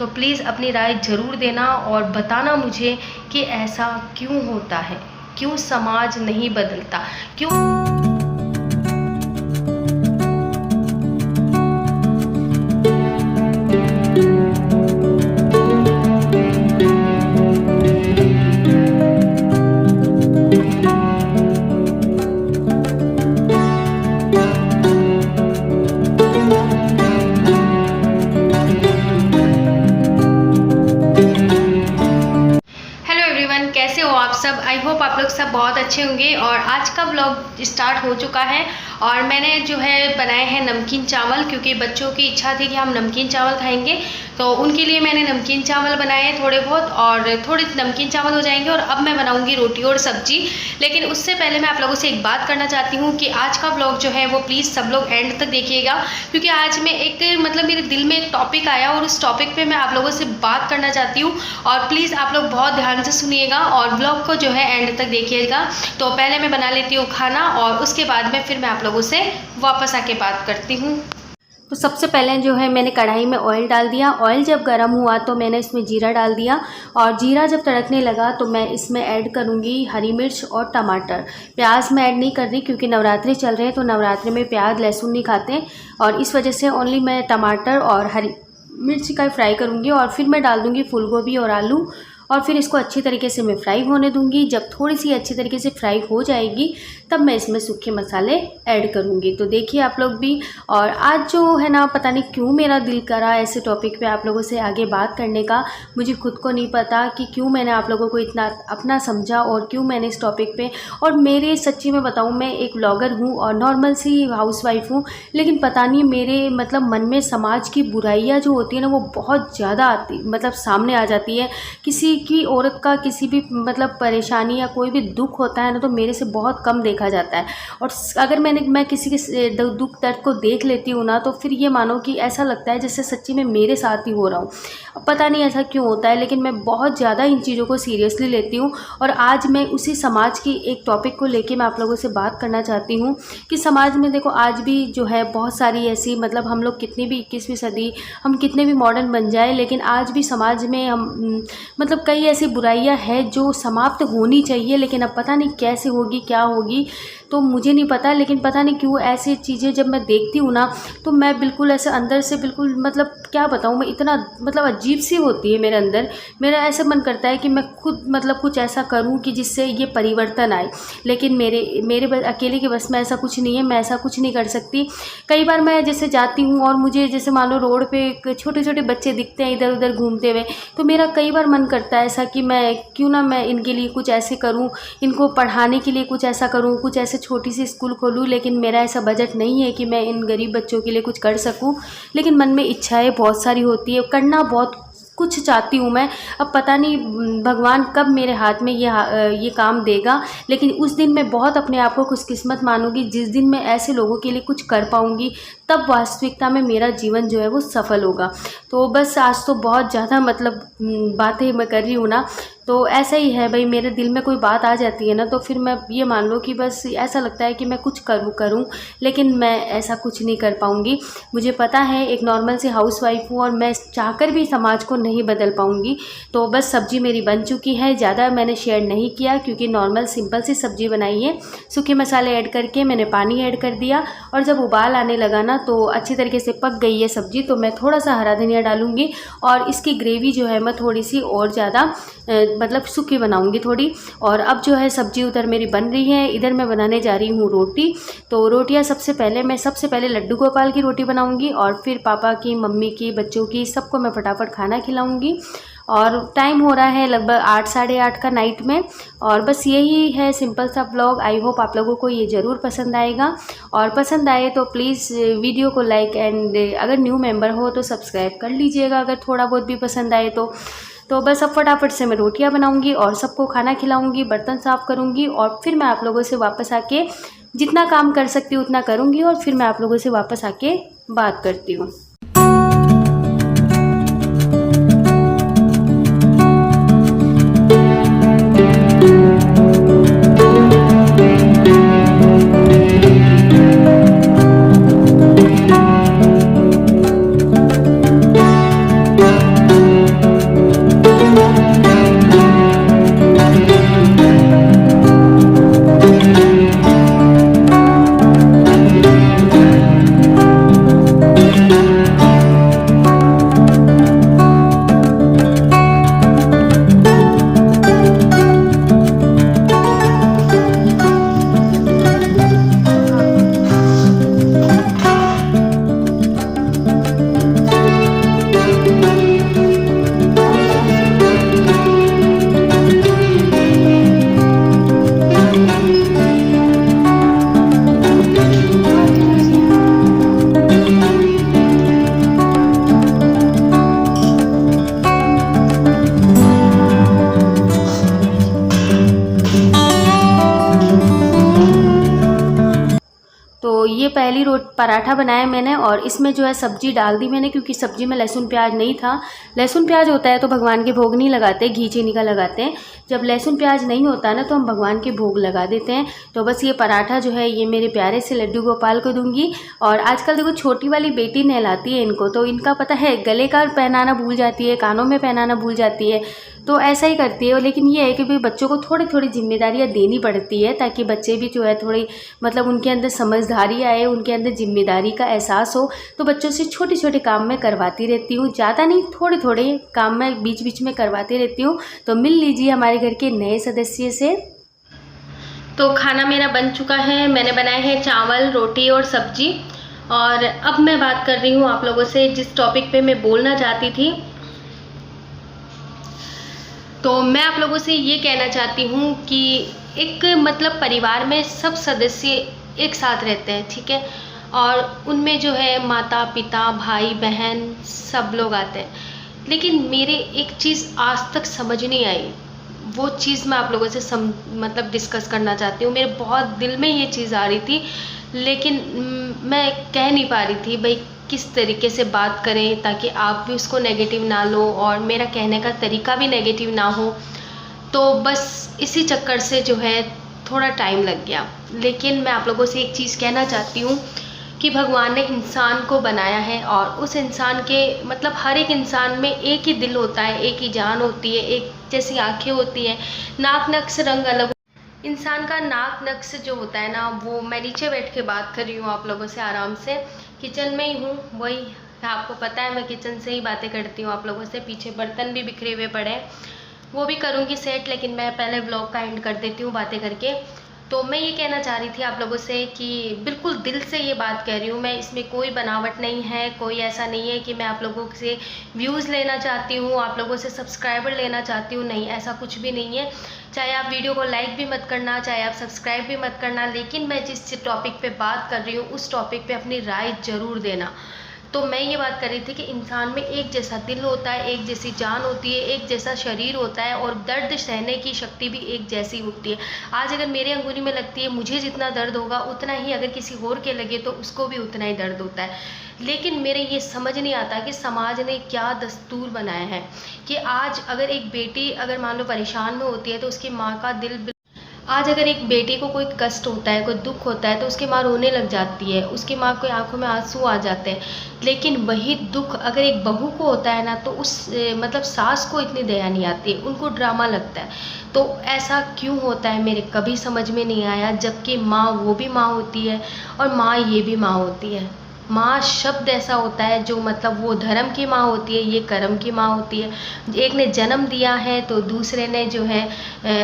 तो प्लीज़ अपनी राय ज़रूर देना और बताना मुझे कि ऐसा क्यों होता है, क्यों समाज नहीं बदलता, क्यों। कैसे हो आप सब? आई होप आप लोग सब बहुत अच्छे होंगे। और आज का व्लॉग स्टार्ट हो चुका है और मैंने जो है बनाए हैं नमकीन चावल, क्योंकि बच्चों की इच्छा थी कि हम नमकीन चावल खाएंगे, तो उनके लिए मैंने नमकीन चावल बनाए हैं थोड़े बहुत, और थोड़े नमकीन चावल हो जाएंगे। और अब मैं बनाऊंगी रोटी और सब्जी। लेकिन उससे पहले मैं आप लोगों से एक बात करना चाहती हूँ कि आज का व्लॉग जो है वो प्लीज़ सब लोग एंड तक देखिएगा, क्योंकि आज मैं एक मतलब मेरे दिल में एक टॉपिक आया और उस टॉपिक पे मैं आप लोगों से बात करना चाहती हूँ। और प्लीज़ आप लोग बहुत ध्यान से सुनिएगा और व्लॉग को जो है एंड तक देखिएगा। तो पहले मैं बना लेती हूँ खाना और उसके बाद में फिर मैं आप लोगों से वापस आके बात करती हूँ। तो सबसे पहले जो है मैंने कढ़ाई में ऑयल डाल दिया। ऑयल जब गर्म हुआ तो मैंने इसमें जीरा डाल दिया, और जीरा जब तड़कने लगा तो मैं इसमें ऐड करूँगी हरी मिर्च और टमाटर। प्याज मैं ऐड नहीं कर रही, क्योंकि नवरात्रि चल रहे हैं तो नवरात्रि में प्याज लहसुन नहीं खाते, और इस वजह से ओनली मैं टमाटर और हरी मिर्च का फ्राई करूँगी। और फिर मैं डाल दूँगी फूल गोभी और आलू, और फिर इसको अच्छी तरीके से मैं फ्राई होने दूंगी। जब थोड़ी सी अच्छी तरीके से फ्राई हो जाएगी तब मैं इसमें सूखे मसाले ऐड करूंगी। तो देखिए आप लोग भी। और आज जो है ना, पता नहीं क्यों मेरा दिल करा ऐसे टॉपिक पे आप लोगों से आगे बात करने का। मुझे खुद को नहीं पता कि क्यों मैंने आप लोगों को इतना अपना समझा और क्यों मैंने इस टॉपिक पे। और मेरे सच्ची में बताऊँ, मैं एक ब्लॉगर हूँ और नॉर्मल सी हाउसवाइफ हूँ, लेकिन पता नहीं मेरे मतलब मन में समाज की बुराइयाँ जो होती है ना, वो बहुत ज़्यादा आती मतलब सामने आ जाती है। किसी की औरत का किसी भी मतलब परेशानी या कोई भी दुख होता है ना, तो मेरे से बहुत कम देखा जाता है। और अगर मैं किसी के दुख दर्द को देख लेती हूँ ना, तो फिर ये मानो कि ऐसा लगता है जैसे सच्ची में मेरे साथ ही हो रहा हूँ। पता नहीं ऐसा क्यों होता है, लेकिन मैं बहुत ज़्यादा इन चीज़ों को सीरियसली लेती हूँ। और आज मैं उसी समाज की एक टॉपिक को लेके मैं आप लोगों से बात करना चाहती हूँ कि समाज में देखो आज भी जो है बहुत सारी ऐसी मतलब हम लोग कितनी भी 21वीं सदी हम कितने भी मॉडर्न बन जाए, लेकिन आज भी समाज में हम मतलब कई ऐसी बुराइयां हैं जो समाप्त होनी चाहिए, लेकिन अब पता नहीं कैसे होगी क्या होगी तो मुझे नहीं पता। लेकिन पता नहीं क्यों ऐसी चीज़ें जब मैं देखती हूँ ना, तो मैं बिल्कुल ऐसे अंदर से बिल्कुल मतलब क्या बताऊँ मैं, इतना मतलब अजीब सी होती है मेरे अंदर। मेरा ऐसा मन करता है कि मैं खुद मतलब कुछ ऐसा करूँ कि जिससे ये परिवर्तन आए, लेकिन मेरे अकेले के बस में ऐसा कुछ नहीं है। मैं ऐसा कुछ नहीं कर सकती। कई बार मैं जैसे जाती हूँ और मुझे जैसे मान लो रोड पे छोटे छोटे बच्चे दिखते हैं इधर उधर घूमते हुए, तो मेरा कई बार मन करता है ऐसा कि मैं क्यों ना मैं इनके लिए कुछ ऐसे करूं, इनको पढ़ाने के लिए कुछ ऐसा करूं, कुछ ऐसे छोटी सी स्कूल खोलूं। लेकिन मेरा ऐसा बजट नहीं है कि मैं इन गरीब बच्चों के लिए कुछ कर सकूं। लेकिन मन में इच्छाएं बहुत सारी होती है, करना बहुत कुछ चाहती हूँ मैं। अब पता नहीं भगवान कब मेरे हाथ में ये काम देगा, लेकिन उस दिन मैं बहुत अपने आप को खुशकिस्मत मानूंगी जिस दिन मैं ऐसे लोगों के लिए कुछ कर पाऊँगी। तब वास्तविकता में मेरा जीवन जो है वो सफल होगा। तो बस आज तो बहुत ज़्यादा मतलब बातें मैं कर रही हूँ ना, तो ऐसा ही है भाई। मेरे दिल में कोई बात आ जाती है ना, तो फिर मैं ये मान लो कि बस ऐसा लगता है कि मैं कुछ करूँ, लेकिन मैं ऐसा कुछ नहीं कर पाऊँगी। मुझे पता है एक नॉर्मल सी हाउसवाइफ हूँ और मैं चाहकर भी समाज को नहीं बदल पाऊँगी। तो बस सब्ज़ी मेरी बन चुकी है, ज़्यादा मैंने शेयर नहीं किया क्योंकि नॉर्मल सिंपल सी सब्ज़ी बनाई है। सूखे मसाले ऐड करके मैंने पानी ऐड कर दिया, और जब उबाल आने लगा ना तो अच्छी तरीके से पक गई है सब्ज़ी, तो मैं थोड़ा सा हरा धनिया डालूँगी। और इसकी ग्रेवी जो है मैं थोड़ी सी और ज़्यादा मतलब सूखी बनाऊंगी थोड़ी। और अब जो है सब्जी उधर मेरी बन रही है, इधर मैं बनाने जा रही हूँ रोटी। तो रोटियाँ सबसे पहले लड्डू गोपाल की रोटी बनाऊंगी, और फिर पापा की, मम्मी की, बच्चों की, सबको मैं फटाफट खाना खिलाऊंगी। और टाइम हो रहा है लगभग 8 साढ़े 8 का नाइट में। और बस यही है सिंपल सा ब्लॉग। आई होप आप लोगों को ये ज़रूर पसंद आएगा, और पसंद आए तो प्लीज़ वीडियो को लाइक एंड अगर न्यू मेंबर हो तो सब्सक्राइब कर लीजिएगा अगर थोड़ा बहुत भी पसंद आए तो बस अब फटाफट से मैं रोटियां बनाऊंगी और सबको खाना खिलाऊंगी, बर्तन साफ़ करूंगी, और फिर मैं आप लोगों से वापस आके जितना काम कर सकती हूँ उतना करूंगी, और फिर मैं आप लोगों से वापस आके बात करती हूँ। ये पहली पराठा बनाया मैंने और इसमें जो है सब्जी डाल दी मैंने, क्योंकि सब्जी में लहसुन प्याज नहीं था। लहसुन प्याज होता है तो भगवान के भोग नहीं लगाते, घी चीनी का लगाते हैं। जब लहसुन प्याज नहीं होता ना तो हम भगवान के भोग लगा देते हैं। तो बस ये पराठा जो है ये मेरे प्यारे से लड्डू गोपाल को दूंगी। और आजकल देखो छोटी वाली बेटी नहलाती है इनको, तो इनका पता है गले का पहनाना भूल जाती है, कानों में पहनाना भूल जाती है, तो ऐसा ही करती है। लेकिन ये है कि भाई बच्चों को थोड़ी थोड़ी जिम्मेदारियाँ देनी पड़ती है, ताकि बच्चे भी जो है थोड़ी मतलब उनके अंदर समझदारी आए, उनके अंदर जिम्मेदारी का एहसास हो। तो बच्चों से छोटे छोटे काम मैं करवाती रहती हूँ, ज़्यादा नहीं, थोड़े थोड़े काम मैं बीच बीच में करवाती रहती हूँ। तो मिल लीजिए हमारे घर के नए सदस्य से। तो खाना मेरा बन चुका है, मैंने बनाए हैं चावल, रोटी और सब्जी। और अब मैं बात कर रही हूँ आप लोगों से जिस टॉपिक पे मैं बोलना चाहती थी। तो मैं आप लोगों से ये कहना चाहती हूँ कि एक मतलब परिवार में सब सदस्य एक साथ रहते हैं, ठीक है, और उनमें जो है माता पिता भाई बहन सब लोग आते हैं। लेकिन मेरे एक चीज़ आज तक समझ नहीं आई, वो चीज़ मैं आप लोगों से मतलब डिस्कस करना चाहती हूँ। मेरे बहुत दिल में ये चीज़ आ रही थी, लेकिन मैं कह नहीं पा रही थी भाई किस तरीके से बात करें ताकि आप भी उसको नेगेटिव ना लो और मेरा कहने का तरीका भी नेगेटिव ना हो। तो बस इसी चक्कर से जो है थोड़ा टाइम लग गया। लेकिन मैं आप लोगों से एक चीज़ कहना चाहती हूँ कि भगवान ने इंसान को बनाया है और उस इंसान के मतलब हर एक इंसान में एक ही दिल होता है, एक ही जान होती है, एक जैसी आंखें होती हैं, नाक नक्श रंग अलग। इंसान का नाक नक्श जो होता है ना, वो मैं नीचे बैठ के बात कर रही हूँ आप लोगों से आराम से, किचन में ही हूँ, वही आपको पता है मैं किचन से ही बातें करती हूँ आप लोगों से। पीछे बर्तन भी बिखरे हुए पड़े हैं, वो भी करूँगी सेट, लेकिन मैं पहले व्लॉग का एंड कर देती हूँ बातें करके। तो मैं ये कहना चाह रही थी आप लोगों से कि बिल्कुल दिल से ये बात कह रही हूँ मैं, इसमें कोई बनावट नहीं है, कोई ऐसा नहीं है कि मैं आप लोगों से व्यूज़ लेना चाहती हूँ, आप लोगों से सब्सक्राइबर लेना चाहती हूँ, नहीं, ऐसा कुछ भी नहीं है। चाहे आप वीडियो को लाइक भी मत करना, चाहे आप सब्सक्राइब भी मत करना, लेकिन मैं जिस टॉपिक पे बात कर रही हूँ उस टॉपिक पे अपनी राय ज़रूर देना। तो मैं ये बात कर रही थी कि इंसान में एक जैसा दिल होता है, एक जैसी जान होती है, एक जैसा शरीर होता है और दर्द सहने की शक्ति भी एक जैसी होती है। आज अगर मेरे अंगुली में लगती है, मुझे जितना दर्द होगा उतना ही अगर किसी और के लगे तो उसको भी उतना ही दर्द होता है। लेकिन मेरे ये समझ नहीं आता कि समाज ने क्या दस्तूर बनाया है कि आज अगर एक बेटी अगर मान लो परेशान में होती है तो उसकी माँ का दिल, आज अगर एक बेटी को कोई कष्ट होता है, कोई दुख होता है तो उसकी माँ रोने लग जाती है, उसकी माँ को आंखों में आंसू आ जाते हैं। लेकिन वही दुख अगर एक बहू को होता है ना तो उस मतलब सास को इतनी दया नहीं आती है, उनको ड्रामा लगता है। तो ऐसा क्यों होता है मेरे कभी समझ में नहीं आया, जबकि माँ वो भी माँ होती है और माँ ये भी माँ होती है। माँ शब्द ऐसा होता है जो मतलब वो धर्म की माँ होती है, ये कर्म की माँ होती है। एक ने जन्म दिया है तो दूसरे ने जो है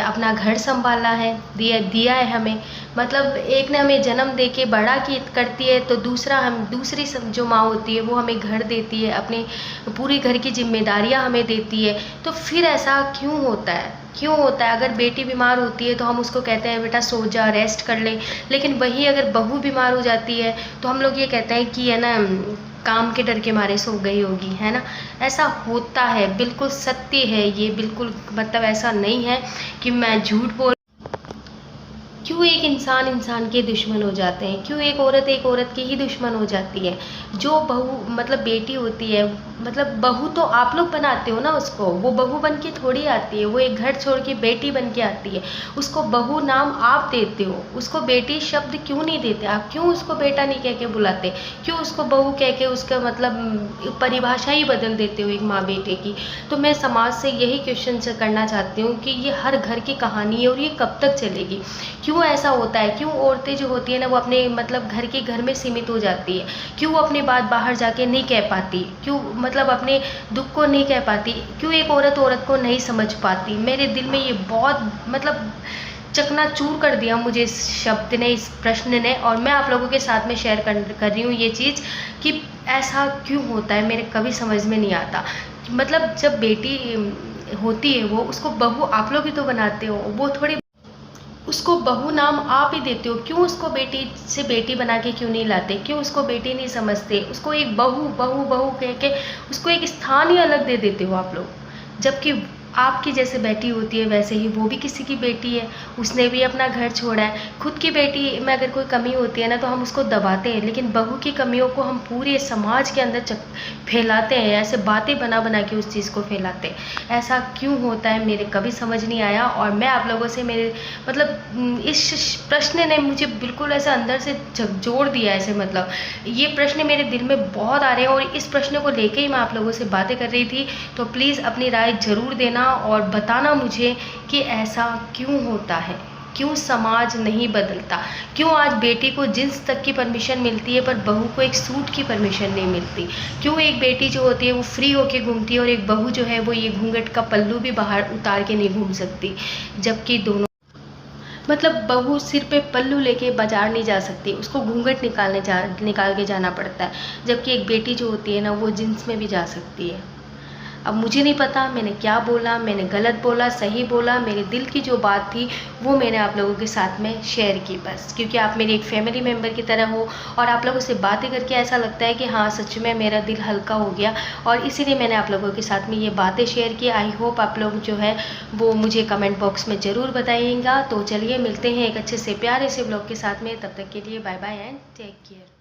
अपना घर संभाला है, दिया है हमें, मतलब एक ने हमें जन्म दे के बड़ा की करती है तो दूसरी जो माँ होती है वो हमें घर देती है, अपने पूरी घर की जिम्मेदारियाँ हमें देती है। तो फिर ऐसा क्यों होता है, क्यों होता है? अगर बेटी बीमार होती है तो हम उसको कहते हैं बेटा सो जा, रेस्ट कर ले, लेकिन वही अगर बहू बीमार हो जाती है तो हम लोग ये कहते हैं कि है ना काम के डर के मारे सो गई होगी, है ना। ऐसा होता है, बिल्कुल सत्य है ये, बिल्कुल मतलब ऐसा नहीं है कि मैं झूठ बोल। क्यों एक इंसान के दुश्मन हो जाते हैं, क्यों एक औरत की ही दुश्मन हो जाती है? जो बहू मतलब बेटी होती है, मतलब बहू तो आप लोग बनाते हो ना उसको, वो बहू बन के थोड़ी आती है, वो एक घर छोड़ के बेटी बन के आती है। उसको बहू नाम आप देते हो, उसको बेटी शब्द क्यों नहीं देते आप? क्यों उसको बेटा नहीं कह के बुलाते? क्यों उसको बहू कह के उसका मतलब परिभाषा ही बदल देते हो एक माँ बेटे की? तो मैं समाज से यही क्वेश्चन से करना चाहती हूँ कि ये हर घर की कहानी है और ये कब तक चलेगी? क्यों ऐसा होता है? क्यों औरतें जो होती है ना वो अपने मतलब घर में सीमित हो जाती है? क्यों वो अपनी बात बाहर जाके नहीं कह पाती? क्यों मतलब अपने दुख को नहीं कह पाती? क्यों एक औरत को नहीं समझ पाती? मेरे दिल में ये बहुत मतलब चकनाचूर कर दिया मुझे इस शब्द ने, इस प्रश्न ने, और मैं आप लोगों के साथ में शेयर कर रही हूँ ये चीज़ कि ऐसा क्यों होता है, मेरे कभी समझ में नहीं आता। मतलब जब बेटी होती है वो उसको बहू आप लोग ही तो बनाते हो, वो थोड़ी उसको बहू नाम आप ही देते हो। क्यों उसको बेटी से बेटी बना के क्यों नहीं लाते? क्यों उसको बेटी नहीं समझते? उसको एक बहू बहू बहू कह के उसको एक स्थान ही अलग दे देते हो आप लोग, जबकि आपकी जैसे बेटी होती है वैसे ही वो भी किसी की बेटी है, उसने भी अपना घर छोड़ा है। खुद की बेटी में अगर कोई कमी होती है ना तो हम उसको दबाते हैं, लेकिन बहू की कमियों को हम पूरे समाज के अंदर फैलाते हैं, ऐसे बातें बना बना के उस चीज़ को फैलाते हैं। ऐसा क्यों होता है मेरे कभी समझ नहीं आया। और मैं आप लोगों से मेरे मतलब इस प्रश्न ने मुझे बिल्कुल ऐसा अंदर से झकझोर दिया ऐसे, मतलब ये प्रश्न मेरे दिल में बहुत आ रहे हैं और इस प्रश्न को लेके ही मैं आप लोगों से बातें कर रही थी। तो प्लीज़ अपनी राय ज़रूर देना और बताना मुझे कि ऐसा क्यों होता है, क्यों समाज नहीं बदलता, क्यों आज बेटी को जींस तक की परमिशन मिलती है पर बहू को एक सूट की परमिशन नहीं मिलती, क्यों एक बेटी जो होती है वो फ्री होके घूमती है और एक बहू जो है वो ये घूंघट का पल्लू भी बाहर उतार के नहीं घूम सकती, जबकि दोनों मतलब बहू सिर पे पल्लू लेके बाजार नहीं जा सकती, उसको घूंघट निकाल के जाना पड़ता है, जबकि एक बेटी जो होती है ना वो जींस में भी जा सकती है। अब मुझे नहीं पता मैंने क्या बोला, मैंने गलत बोला, सही बोला, मेरे दिल की जो बात थी वो मैंने आप लोगों के साथ में शेयर की बस, क्योंकि आप मेरी एक फैमिली मेम्बर की तरह हो और आप लोगों से बातें करके ऐसा लगता है कि हाँ सच में मेरा दिल हल्का हो गया, और इसीलिए मैंने आप लोगों के साथ में ये बातें शेयर की। आई होप आप लोग जो है वो मुझे कमेंट बॉक्स में ज़रूर बताइएगा। तो चलिए मिलते हैं एक अच्छे से प्यारे से ब्लॉग के साथ में, तब तक के लिए bye bye and take care.